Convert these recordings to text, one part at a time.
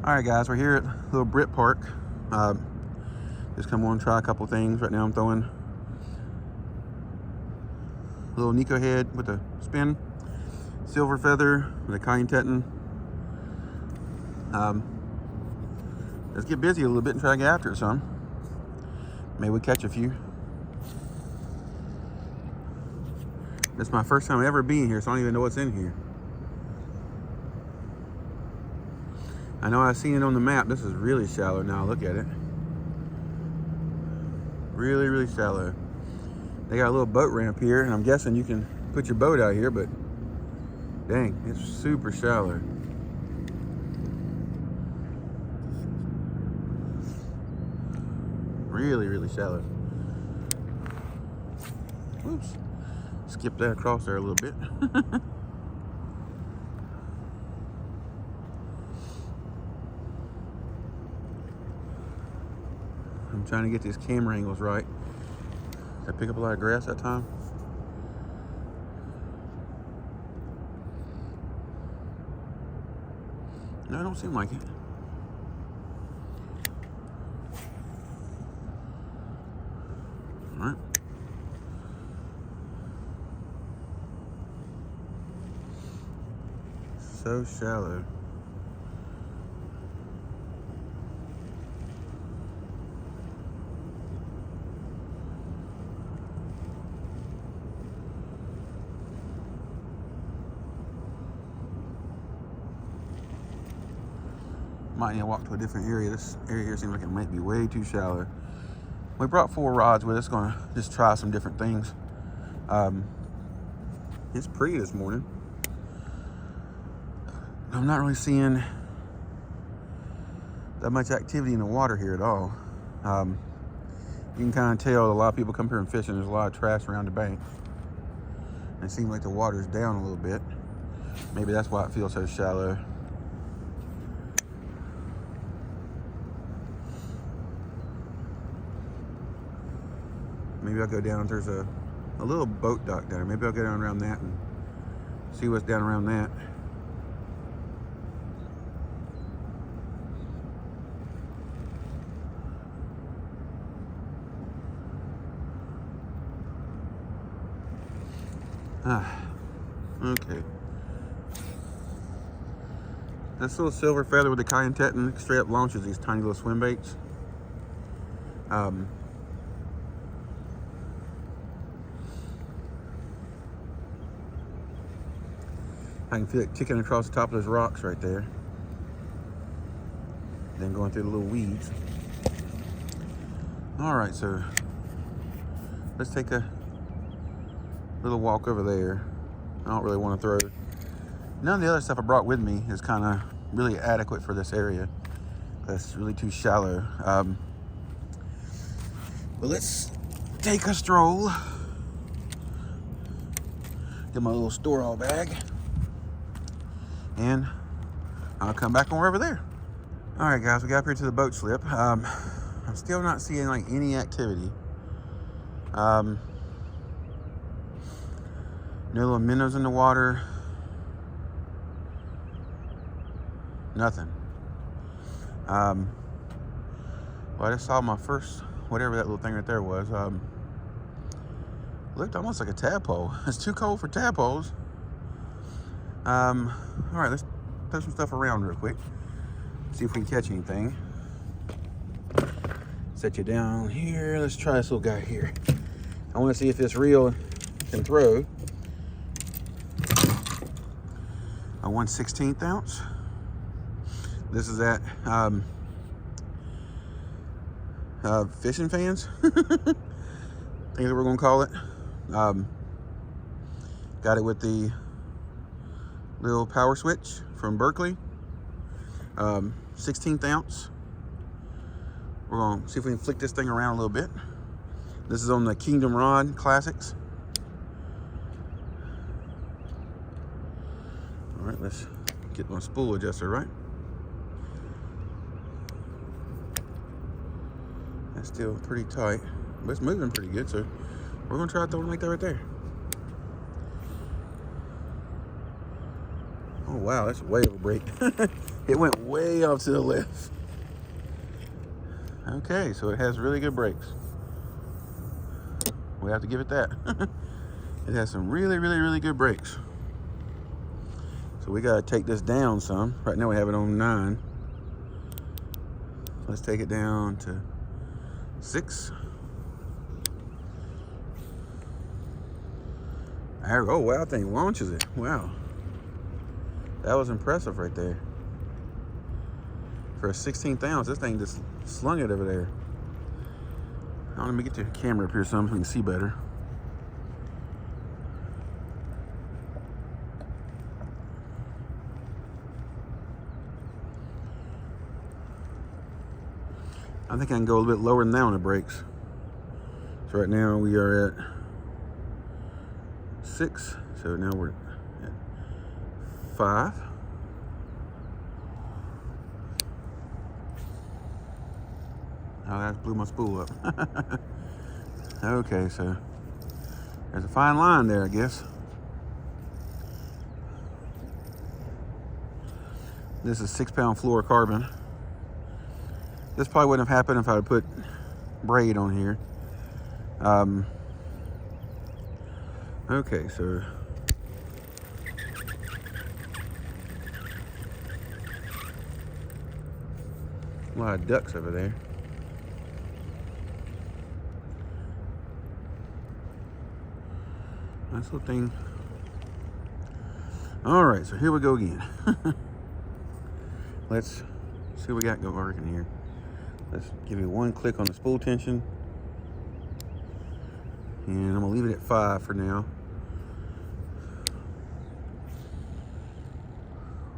All right, guys, we're here at Little Brit Park. Just come on and try a couple things. Right now I'm throwing a little Nico head with a spin, silver feather with a cayenne tetton. Let's get busy a little bit and try to get after it some. Maybe we catch a few. This is my first time ever being here, so I don't even know what's in here. I know I've seen it on the map. This is really shallow now. Look at it. Really, really shallow. They got a little boat ramp here, and I'm guessing you can put your boat out here, but dang, it's super shallow. Really, really shallow. Oops. Skip that across there a little bit. I'm trying to get these camera angles right. Did I pick up a lot of grass that time? No, it don't seem like it. All right. So shallow. Might need to walk to a different area. This area here seems like it might be way too shallow. We brought 4 rods with us. Gonna just try some different things. It's pretty this morning. I'm not really seeing that much activity in the water here at all. You can kind of tell a lot of people come here and fish, and there's a lot of trash around the bank. And it seems like the water's down a little bit. Maybe that's why it feels so shallow. Maybe I'll go down. There's a little boat dock down there. Maybe I'll go down around that and see what's down around that. Okay. This little silver feather with the cayenne tetton straight up launches these tiny little swim baits. I can feel it ticking across the top of those rocks right there. Then going through the little weeds. All right, so let's take a little walk over there. I don't really want to throw. None of the other stuff I brought with me is kind of really adequate for this area. That's really too shallow. But let's take a stroll. Get my little store-all bag. And I'll come back when we're over there. All right, guys, we got up here to the boat slip. I'm still not seeing like any activity. No little minnows in the water. Nothing. Well, I just saw my first, whatever that little thing right there was. Looked almost like a tadpole. It's too cold for tadpoles. All right, let's throw some stuff around real quick. See if we can catch anything. Set you down here. Let's try this little guy here. I want to see if this reel can throw. A 1/16 ounce. This is at Fishing Fans. I think that we're gonna call it. Got it with the little power switch from Berkley. 16th ounce. We're gonna see if we can flick this thing around a little bit. This is on the Kingdom Rod Classics. All right, let's get my spool adjuster right. That's still pretty tight, but it's moving pretty good, so we're gonna try throwing like that right there. Oh wow, that's way over break. Hit It went way off to the left. Okay, so it has really good brakes. We have to give it that. It has some really, really, really good brakes. So we gotta take this down some. Right now we have it on 9. Let's take it down to 6. Oh wow, that thing launches it. Wow. That was impressive right there. For a 16th ounce, this thing just slung it over there. Let me get the camera up here so we can see better. I think I can go a little bit lower than that on the brakes. So right now we are at 6. So now we're at 5. Oh, that blew my spool up. Okay, so there's a fine line there, I guess. This is 6-pound fluorocarbon. This probably wouldn't have happened if I had put braid on here. Okay, so a lot of ducks over there. Nice little thing. All right, so here we go again. Let's see what we got working here. Let's give it one click on the spool tension. And I'm gonna leave it at 5 for now.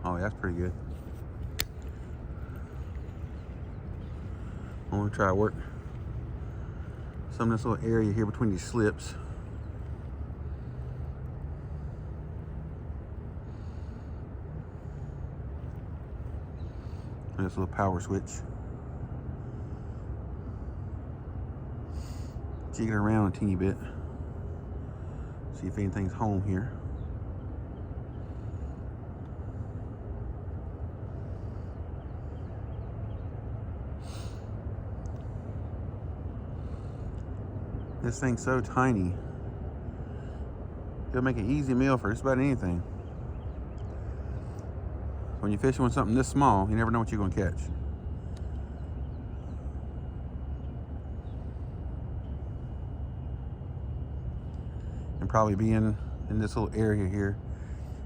Oh, that's pretty good. I'm gonna try to work some of this little area here between these slips. And this little power switch. Jig it around a teeny bit. See if anything's home here. This thing's so tiny. It'll make an easy meal for just about anything. When you're fishing with something this small, you never know what you're gonna catch. And probably being in this little area here,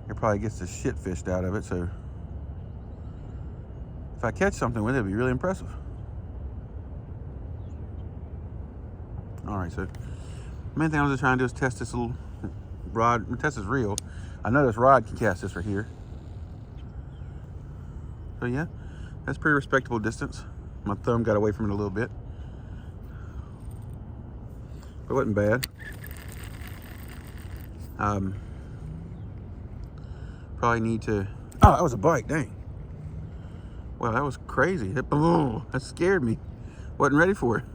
it probably gets the shit fished out of it, so if I catch something with it, it'd be really impressive. All right, so the main thing I was just trying to do is test this little rod. Test this reel. I know this rod can cast this right here. So yeah, that's pretty respectable distance. My thumb got away from it a little bit, but it wasn't bad. Probably need to. Oh, that was a bite. Dang. Well, that was crazy. That scared me. Wasn't ready for it.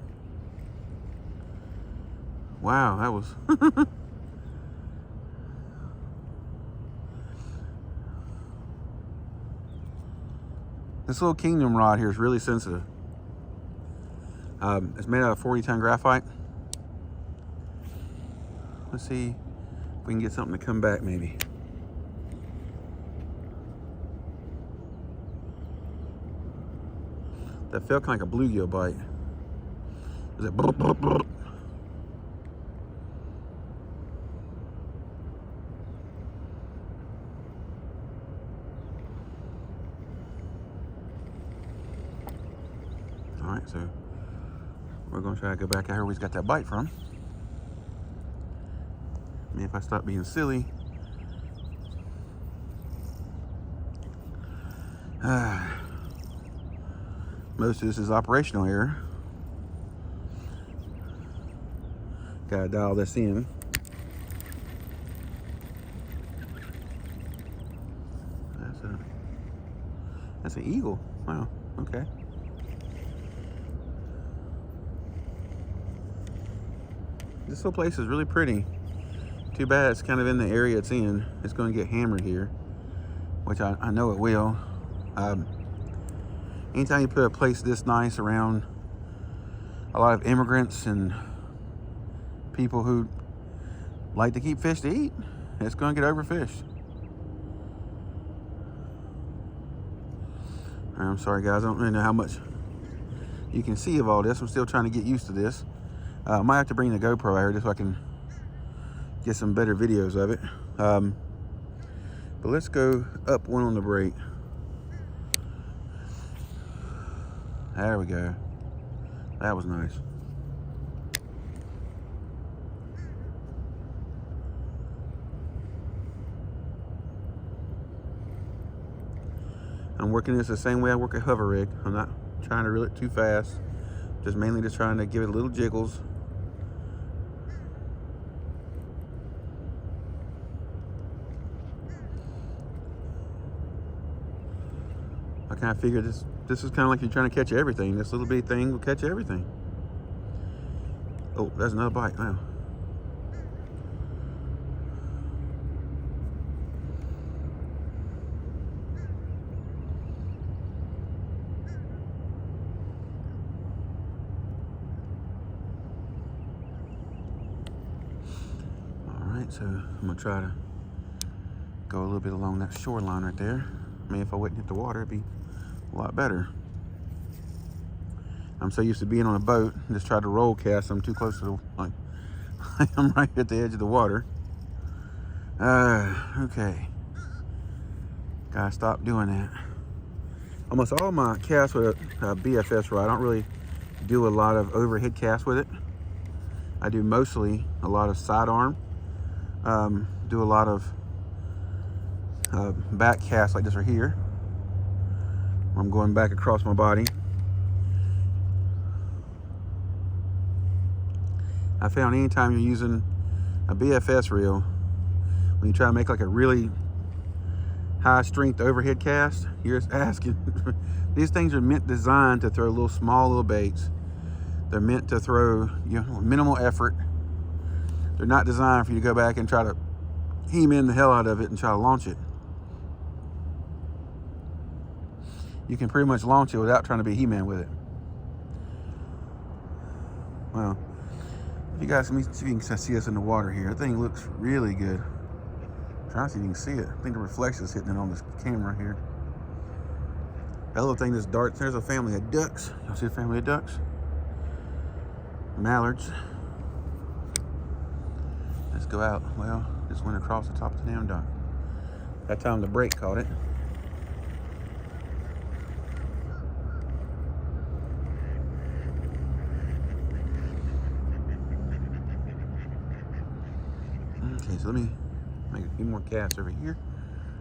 Wow, that was. This little Kingdom rod here is really sensitive. It's made out of 40-ton graphite. Let's see if we can get something to come back maybe. That felt kind of like a bluegill bite. Is it? All right, so we're gonna try to go back out here where he's got that bite from. Maybe if I stop being silly. Most of this is operational error. Gotta dial this in. That's an eagle. Wow, okay. This little place is really pretty. Too bad it's kind of in the area it's in. It's going to get hammered here, which I know it will. anytime you put a place this nice around a lot of immigrants and people who like to keep fish to eat, it's going to get overfished. I'm sorry guys, I don't really know how much you can see of all this. I'm still trying to get used to this. I might have to bring the GoPro out here just so I can get some better videos of it. But let's go up one on the break. There we go. That was nice. I'm working this the same way I work a hover rig. I'm not trying to reel it too fast. Just mainly just trying to give it little jiggles. I kind of figured this is kind of like you're trying to catch everything. This little bitty thing will catch everything. Oh, there's another bite. Wow. So I'm gonna try to go a little bit along that shoreline right there. I mean, if I wouldn't hit the water, it'd be a lot better. I'm so used to being on a boat, just try to roll cast. I'm too close to the, like, I'm right at the edge of the water. Okay. Gotta stop doing that. Almost all my casts with a BFS rod, I don't really do a lot of overhead casts with it. I do mostly a lot of sidearm. Do a lot of back casts like this right here. I'm going back across my body. I found anytime you're using a BFS reel, when you try to make like a really high strength overhead cast, you're just asking. These things are designed to throw small little baits. They're meant to throw, you know, minimal effort. They're not designed for you to go back and try to heam in the hell out of it and try to launch it. You can pretty much launch it without trying to be He-Man with it. Well, if you guys, let me see if you can see us in the water here. That thing looks really good. I'm trying to see if you can see it. I think the reflection is hitting it on this camera here. That little thing, this darts, there's a family of ducks. Y'all see a family of ducks? Mallards. Let's go out. Well, just went across the top of the damn dock. That time the brake caught it. Okay, so let me make a few more casts over here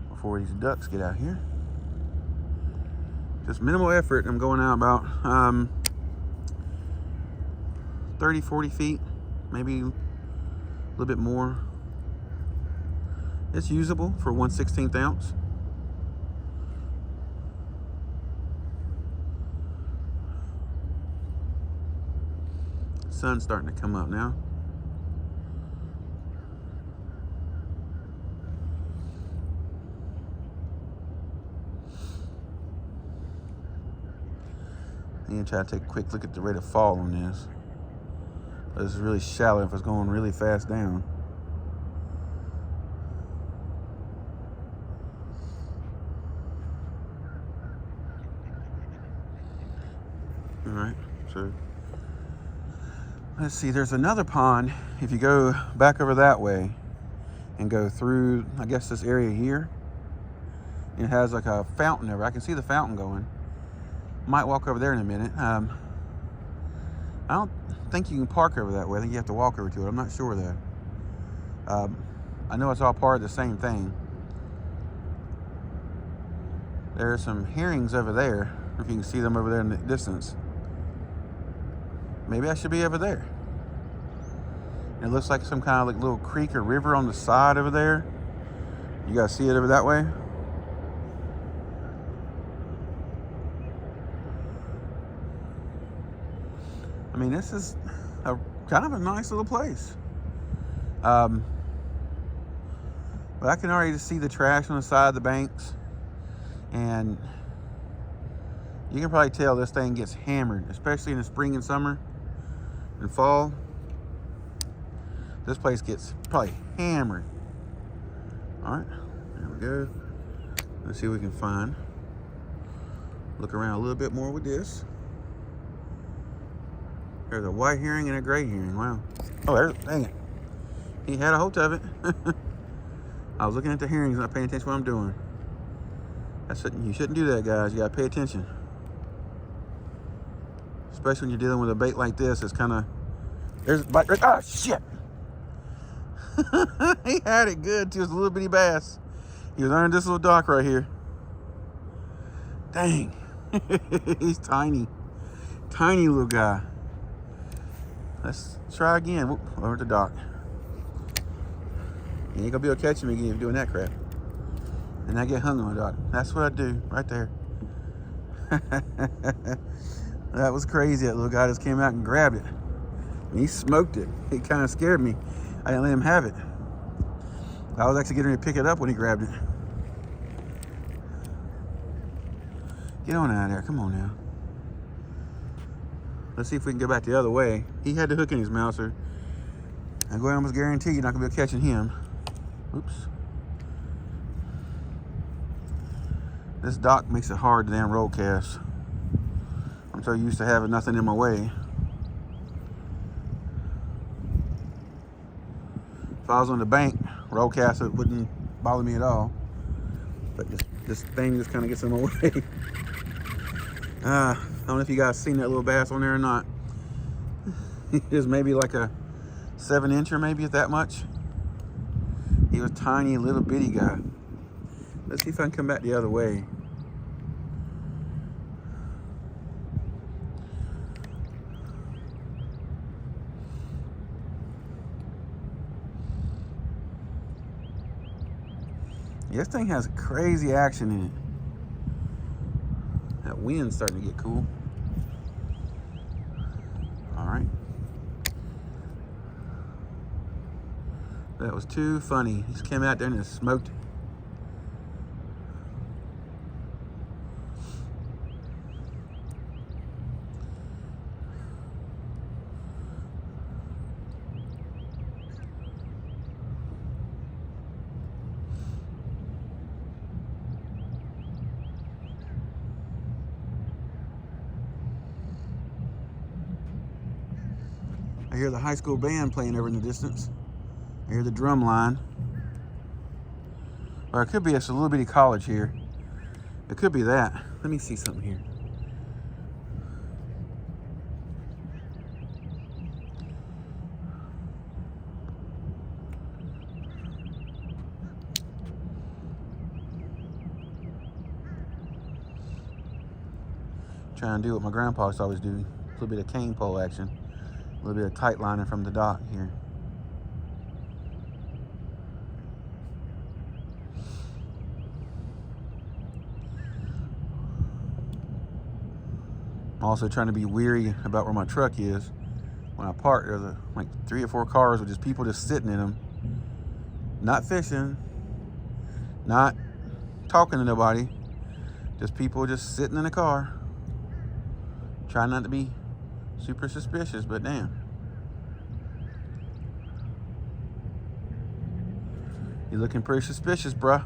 before these ducks get out here. Just minimal effort. I'm going out about 30, 40 feet, maybe a little bit more. It's usable for 1/16 ounce. Sun's starting to come up now. I'm gonna try to take a quick look at the rate of fall on this. This is really shallow if it's going really fast down. All right, so let's see, there's another pond. If you go back over that way and go through, I guess, this area here, it has like a fountain over. I can see the fountain going. Might walk over there in a minute. I don't think you can park over that way. I think you have to walk over to it. I'm not sure though. I know it's all part of the same thing. There are some herrings over there, if you can see them over there in the distance. Maybe I should be over there. It looks like some kind of like little creek or river on the side over there. You guys see it over that way? I mean, this is a kind of a nice little place. But I can already see the trash on the side of the banks. And You can probably tell this thing gets hammered, especially in the spring and summer and fall. This place gets probably hammered. All right, there we go. Let's see what we can find. Look around a little bit more with this. There's a white herring and a gray herring. Wow. Oh, there's, dang it. He had a hold of it. I was looking at the herrings, not paying attention to what I'm doing. You shouldn't do that, guys. You gotta pay attention. Especially when you're dealing with a bait like this. It's kind of, there's a bite right, ah, shit. He had it good too. It's a little bitty bass. He was under this little dock right here. Dang. He's tiny. Tiny little guy. Let's try again. Whoop, over at the dock. You ain't gonna be able to catch him again if you're doing that crap. And I get hung on the dock. That's what I do, right there. That was crazy. That little guy just came out and grabbed it. And he smoked it. He kind of scared me. I didn't let him have it. I was actually getting ready to pick it up when he grabbed it. Get on out of there. Come on now. Let's see if we can go back the other way. He had the hook in his mouth, so I'm going to almost guarantee you're not going to be catching him. Oops. This dock makes it hard to damn roll cast. I'm so used to having nothing in my way. If I was on the bank, roll cast, it wouldn't bother me at all. But this thing just kind of gets in my way. I don't know if you guys seen that little bass on there or not. It was maybe like a 7-incher, maybe, if that much. He was tiny, little bitty guy. Let's see if I can come back the other way. This thing has crazy action in it. That wind's starting to get cool. All right. That was too funny. He just came out there and just smoked it. I hear the high school band playing over in the distance. I hear the drum line. Or it could be a little bitty college here. It could be that. Let me see something here. Trying to do what my grandpa used to always do. A little bit of cane pole action. A little bit of tight lining from the dock here. I'm also trying to be weary about where my truck is. When I park, there's like 3 or 4 cars with just people just sitting in them. Not fishing. Not talking to nobody. Just people just sitting in a car. Trying not to be super suspicious, but damn. You're looking pretty suspicious, bruh.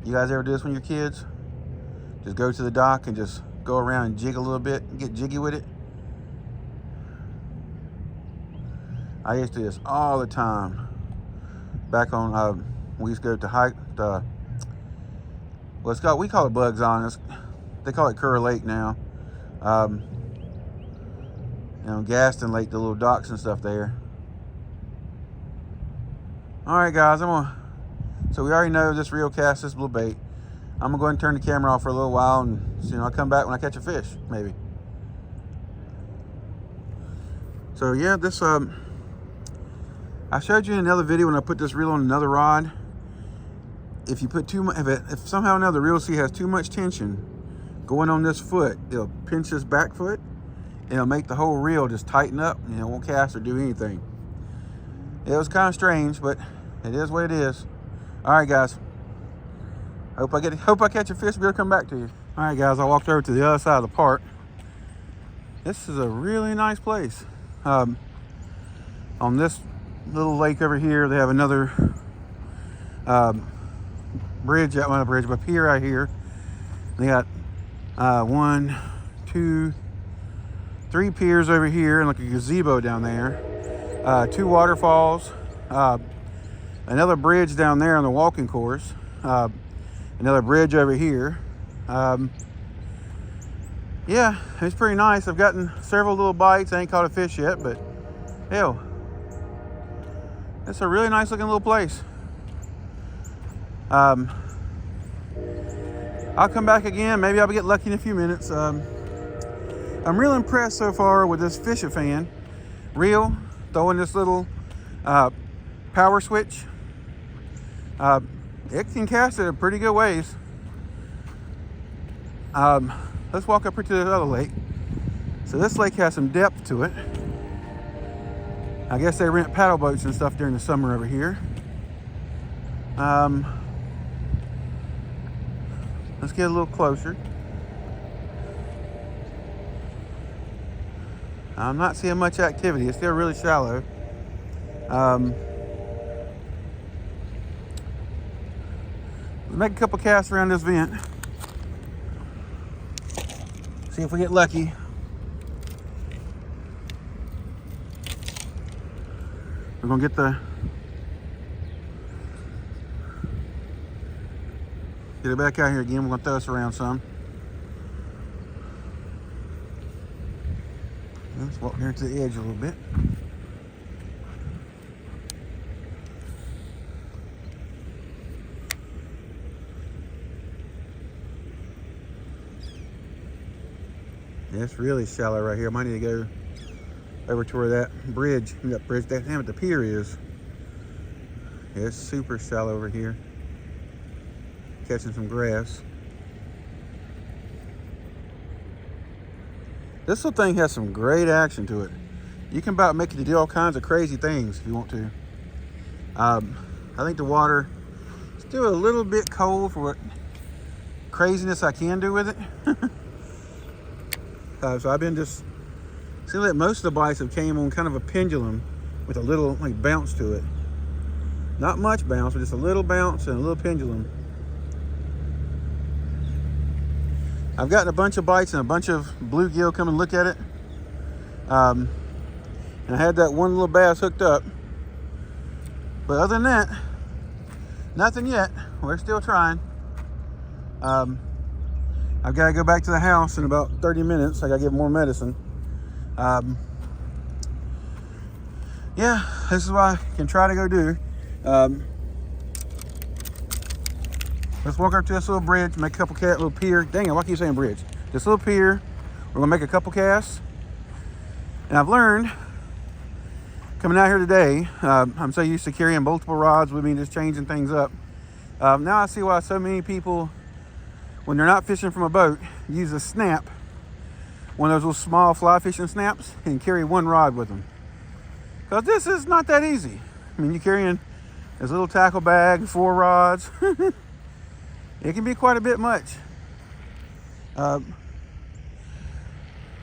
You guys ever do this when you're kids? Just go to the dock and just go around and jig a little bit and get jiggy with it? I used to do this all the time. Back on, we used to go to hike, well, we call it Bugs On. They call it Curr Lake now. You know, Gaston Lake, the little docks and stuff there. All right, guys, so we already know this reel cast this blue bait. I'm gonna go ahead and turn the camera off for a little while, and I'll come back when I catch a fish, maybe. So yeah, this I showed you in another video when I put this reel on another rod. If you put too much, if somehow or another the reel C has too much tension going on this foot, it'll pinch this back foot it'll make the whole reel just tighten up, and it won't cast or do anything. It was kind of strange, but it is what it is. All right, guys. Hope I catch a fish. Be able to come back to you. All right, guys. I walked over to the other side of the park. This is a really nice place. On this little lake over here, they have another bridge. Not a bridge, but pier right here. They got 1, 2, 3 piers over here, and like a gazebo down there. 2 waterfalls. Another bridge down there on the walking course. Another bridge over here. Yeah, it's pretty nice. I've gotten several little bites. I ain't caught a fish yet, but hell, it's a really nice looking little place. I'll come back again. Maybe I'll get lucky in a few minutes. I'm real impressed so far with this fishing fan reel, throwing this little power switch. It can cast it a pretty good ways. Let's walk up here to the other lake. So this lake has some depth to it. I guess they rent paddle boats and stuff during the summer over here. Let's get a little closer. I'm not seeing much activity. It's still really shallow. Let's make a couple casts around this vent. See if we get lucky. We're gonna get it back out here again. We're gonna throw us around some. Let's walk here to the edge a little bit. Yeah, it's really shallow right here. I might need to go over to where that bridge, the pier is. Yeah, it's super shallow over here. Catching some grass. This little thing has some great action to it. You can about make it to do all kinds of crazy things if you want to. I think the water is still a little bit cold for what craziness I can do with it. So I've been just seeing that most of the bites have came on kind of a pendulum with a little like bounce to it. Not much bounce, but just a little bounce and a little pendulum. I've gotten a bunch of bites and a bunch of bluegill come and look at it. And I had that one little bass hooked up. But other than that, nothing yet. We're still trying. I've got to go back to the house in about 30 minutes. I got to give more medicine. Yeah, this is what I can try to go do. Let's walk up to this little bridge, make a couple little pier. Dang it, why keep saying bridge? This little pier. We're gonna make a couple casts. And I've learned, coming out here today, I'm so used to carrying multiple rods with me, just changing things up. Now I see why so many people, when they're not fishing from a boat, use a snap, one of those little small fly fishing snaps, and carry one rod with them. Because this is not that easy. I mean, you're carrying this little tackle bag, 4 rods. It can be quite a bit much.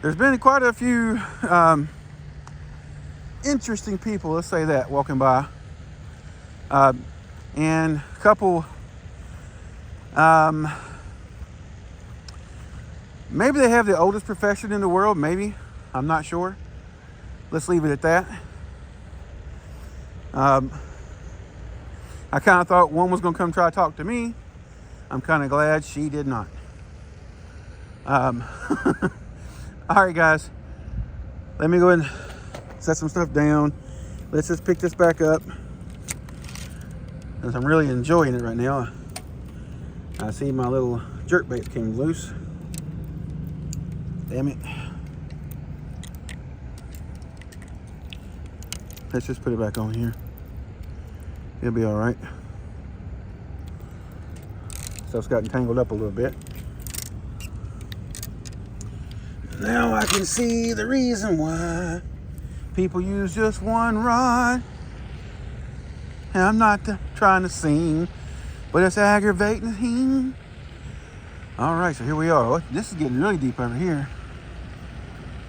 There's been quite a few interesting people, let's say that, walking by. And a couple, maybe they have the oldest profession in the world, maybe. I'm not sure. Let's leave it at that. I kind of thought one was going to come try to talk to me. I'm kind of glad she did not. All right, guys. Let me go ahead and set some stuff down. Let's just pick this back up, because I'm really enjoying it right now. I see my little jerkbait came loose. Damn it. Let's just put it back on here. It'll be all right. Stuff's gotten tangled up a little bit. Now I can see the reason why people use just one rod. And I'm not trying to sing, but it's aggravating. All right, so here we are. This is getting really deep over here.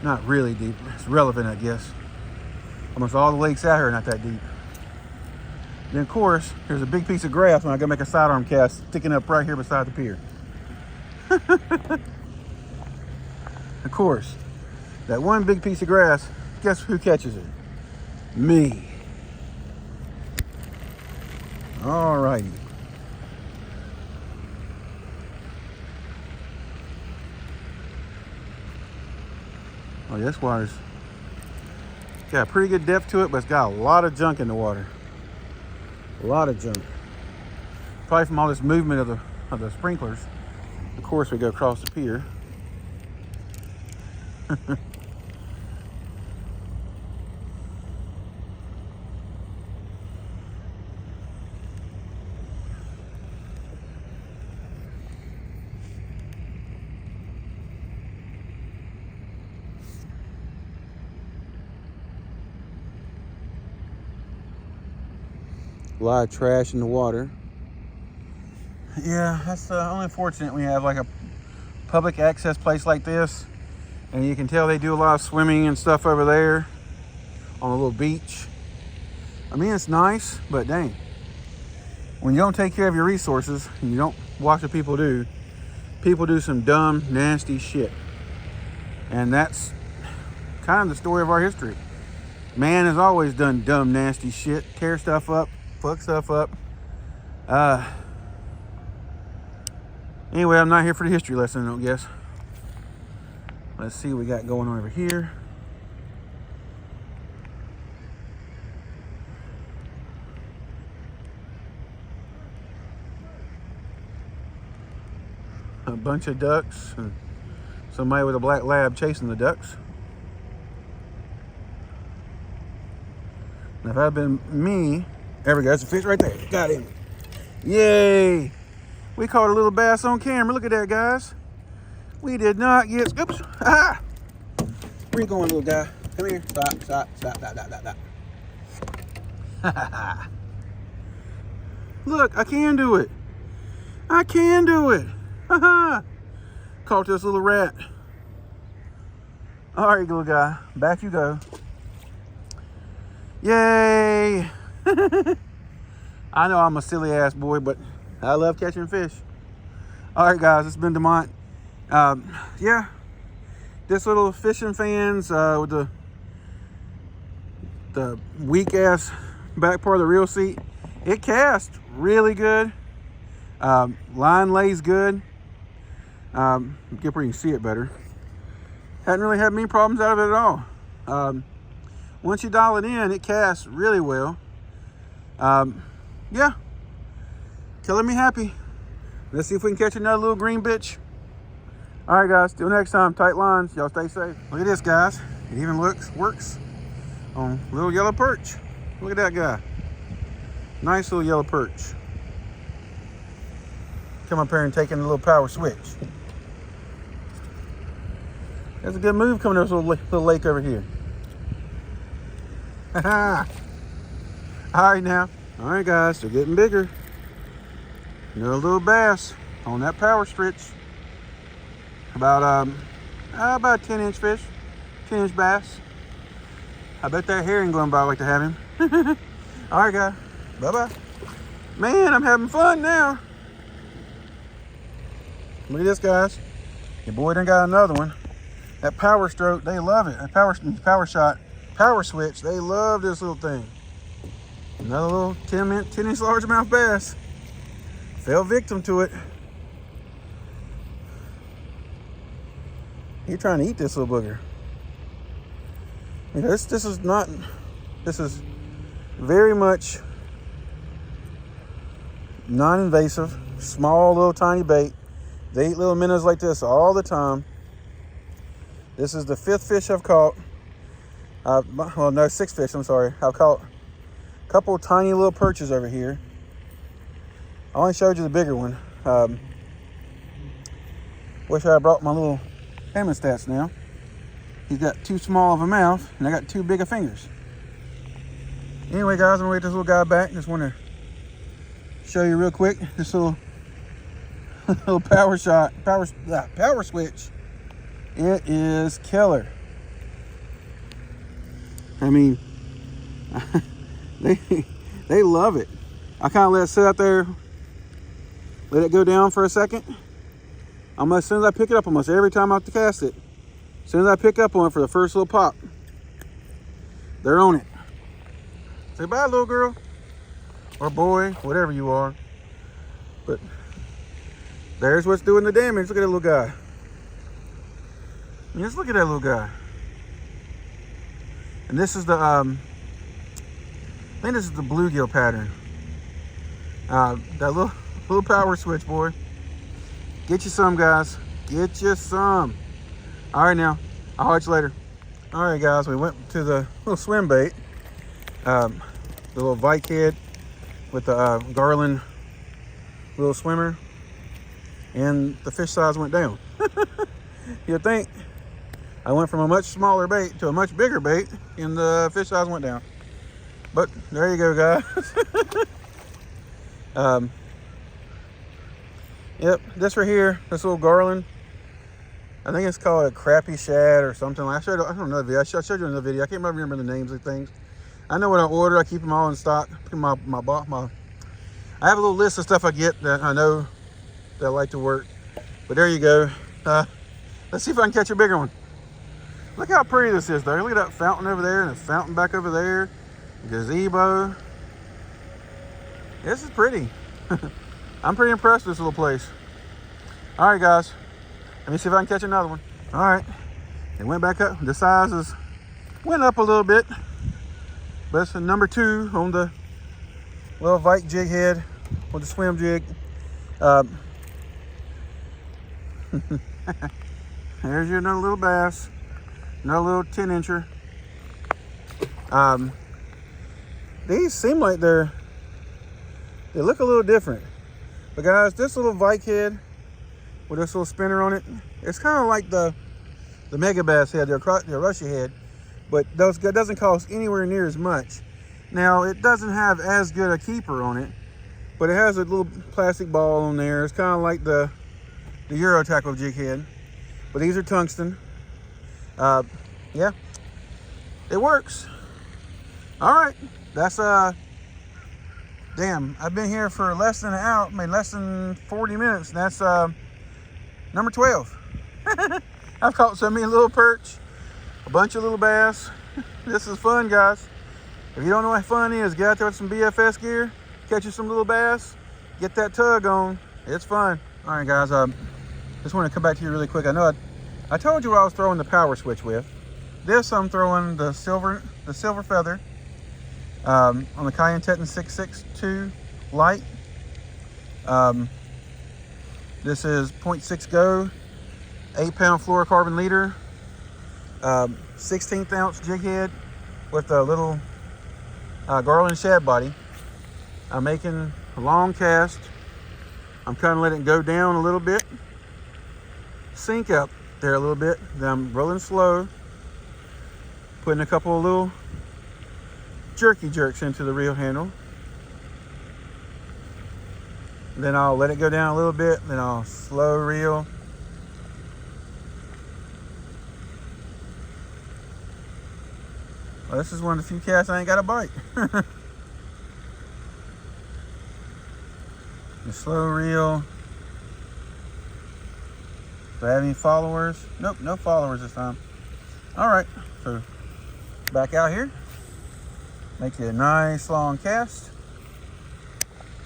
Not really deep. It's relevant, I guess. Almost all the lakes out here are not that deep. Then, of course, there's a big piece of grass when I go make a sidearm cast sticking up right here beside the pier. Of course, that one big piece of grass, guess who catches it? Me. All righty. Oh, this water's got a pretty good depth to it, but it's got a lot of junk in the water. A lot of junk. Probably from all this movement of the sprinklers. Of course, we go across the pier. A lot of trash in the water. Yeah, that's only unfortunate when you have like a public access place like this, and you can tell they do a lot of swimming and stuff over there on a little beach. I mean, it's nice, but dang, when you don't take care of your resources and you don't watch what people do some dumb, nasty shit. And that's kind of the story of our history. Man has always done dumb, nasty shit, tear stuff up, fuck stuff up. Anyway, I'm not here for the history lesson, I don't guess. Let's see what we got going on over here. A bunch of ducks and somebody with a black lab chasing the ducks. Now, if I'd been me, there we go, there's a fish right there. Got him. Yay! We caught a little bass on camera. Look at that, guys. We did not get, oops, ah! Where you going, little guy? Come here. Stop. Look, I can do it. I can do it. Ha. Caught this little rat. All right, little guy, back you go. Yay! I know I'm a silly ass boy, but I love catching fish. All right, guys, it's been Demont. Yeah, this little fishing fans with the weak ass back part of the reel seat, it casts really good. Line lays good. Get where you can see it better. Hadn't really had many problems out of it at all. Once you dial it in, it casts really well. Yeah, killing me happy. Let's see if we can catch another little green bitch. All right, guys, till next time, tight lines. Y'all stay safe. Look at this, guys. It even works on little yellow perch. Look at that guy. Nice little yellow perch. Come up here and take in a little power switch. That's a good move coming to this little lake over here. All right now. All right, guys, they're getting bigger. Another little bass on that power switch. About a 10-inch fish, 10-inch bass. I bet that herring going by like to have him. All right, guys. Bye-bye. Man, I'm having fun now. Look at this, guys. Your boy done got another one. That power stroke, they love it. That power shot, power switch, they love this little thing. Another little 10-inch largemouth bass. Fell victim to it. You're trying to eat this little booger. This is very much non-invasive, small little tiny bait. They eat little minnows like this all the time. This is the 5th fish I've caught. Well, no, 6th fish, I'm sorry. I've caught a couple of tiny little perches over here. I only showed you the bigger one. Wish I had brought my little hemostats now. He's got too small of a mouth, and I got too big of fingers. Anyway, guys, I'm gonna wait this little guy back. Just want to show you real quick this little power switch. It is killer. I mean, they love it. I kind of let it sit out there, let it go down for a second. Almost as soon as I pick it up, almost every time I have to cast it, as soon as I pick up on it for the first little pop, they're on it. Say bye, little girl, or boy, whatever you are. But there's what's doing the damage. Look at that little guy. Just look at that little guy. And this is the, I think this is the bluegill pattern. That little power switch, boy. Get you some, guys. Get you some. All right, now. I'll catch you later. All right, guys. We went to the little swim bait. The little vike head with the garland little swimmer. And the fish size went down. You'd think I went from a much smaller bait to a much bigger bait, and the fish size went down. But there you go, guys. Yep, this right here, this little garland, I think it's called a crappie shad or something. I don't know the video. I showed you in the video. I can't remember the names of things. I know what I order. I keep them all in stock. I have a little list of stuff I get that I know that I like to work. But there you go. Let's see if I can catch a bigger one. Look how pretty this is, though. Look at that fountain over there and a fountain back over there. Gazebo. This is pretty. I'm pretty impressed with this little place. All right, guys. Let me see if I can catch another one. All right. It went back up. The sizes went up a little bit. But it's a number 2 on the little vike jig head with the swim jig. There's your another little bass. Another little 10-incher. These seem like they look a little different. But guys, this little vike head with this little spinner on it, it's kind of like the mega bass head, the Russia head, but that doesn't cost anywhere near as much. Now, it doesn't have as good a keeper on it, but it has a little plastic ball on there. It's kind of like the Euro tackle jig head, but these are tungsten. Yeah, it works. All right, that's damn, I've been here for less than an hour, I mean less than 40 minutes. That's number 12. I've caught so many little perch, a bunch of little bass. This is fun, guys. If you don't know what fun is, get out there with some BFS gear, catch you some little bass, get that tug on. It's fun. All right, guys, just want to come back to you really quick. I know I told you what I was throwing the power switch with. This I'm throwing the silver feather on the Cayenne Teton 662 light. This is 0.6 go, 8-pound fluorocarbon leader, 16th ounce jig head with a little garland shad body. I'm making a long cast. I'm kind of letting it go down a little bit, sink up there a little bit. Then I'm rolling slow, putting a couple of little jerky jerks into the reel handle. Then I'll let it go down a little bit, then I'll slow reel. Well, this is one of the few casts I ain't got a bite. The slow reel. Do I have any followers? Nope, no followers this time. All right, so back out here. Make you a nice long cast.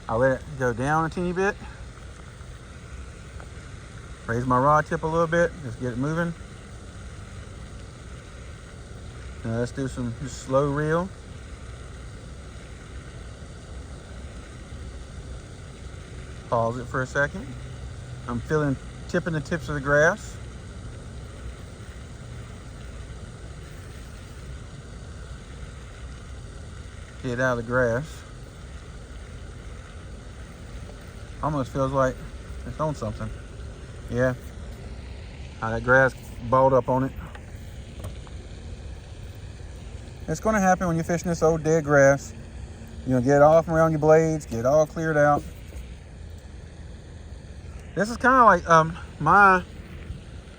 I'll let it go down a teeny bit. Raise my rod tip a little bit, just get it moving. Now let's do some just slow reel. Pause it for a second. I'm tipping the tips of the grass. Get out of the grass. Almost feels like it's on something. Yeah. How that grass balled up on it. It's going to happen when you're fishing this old dead grass. You're going to get it off around your blades, get it all cleared out. This is kind of like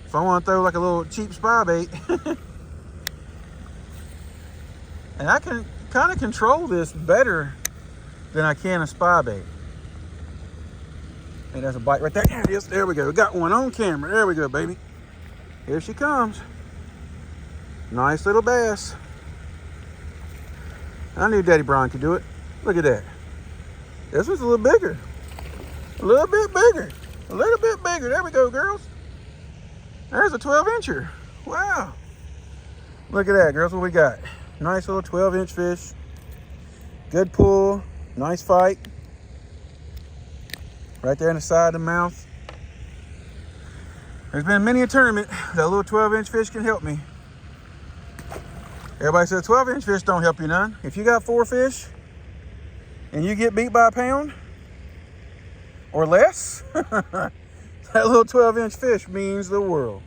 if I want to throw like a little cheap spy bait. And I can kind of control this better than I can a spy bait. Hey, there's a bite right there. There it is. There we go. We got one on camera. There we go, baby. Here she comes. Nice little bass. I knew Daddy Brian could do it. Look at that. This one's a little bigger. A little bit bigger. A little bit bigger. There we go, girls. There's a 12-incher. Wow. Look at that, girls. What we got? Nice little 12-inch fish. Good pull. Nice fight. Right there in the side of the mouth. There's been many a tournament that little 12-inch fish can help me. Everybody says 12-inch fish don't help you none. If you got 4 fish and you get beat by a pound or less, that little 12-inch fish means the world.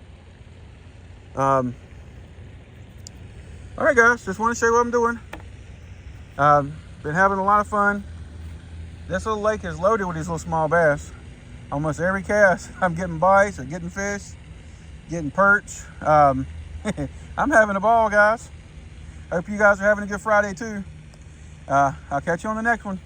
All right, guys, just want to show you what I'm doing. Been having a lot of fun. This little lake is loaded with these little small bass. Almost every cast, I'm getting bites or getting fish, getting perch. I'm having a ball, guys. Hope you guys are having a good Friday too. I'll catch you on the next one.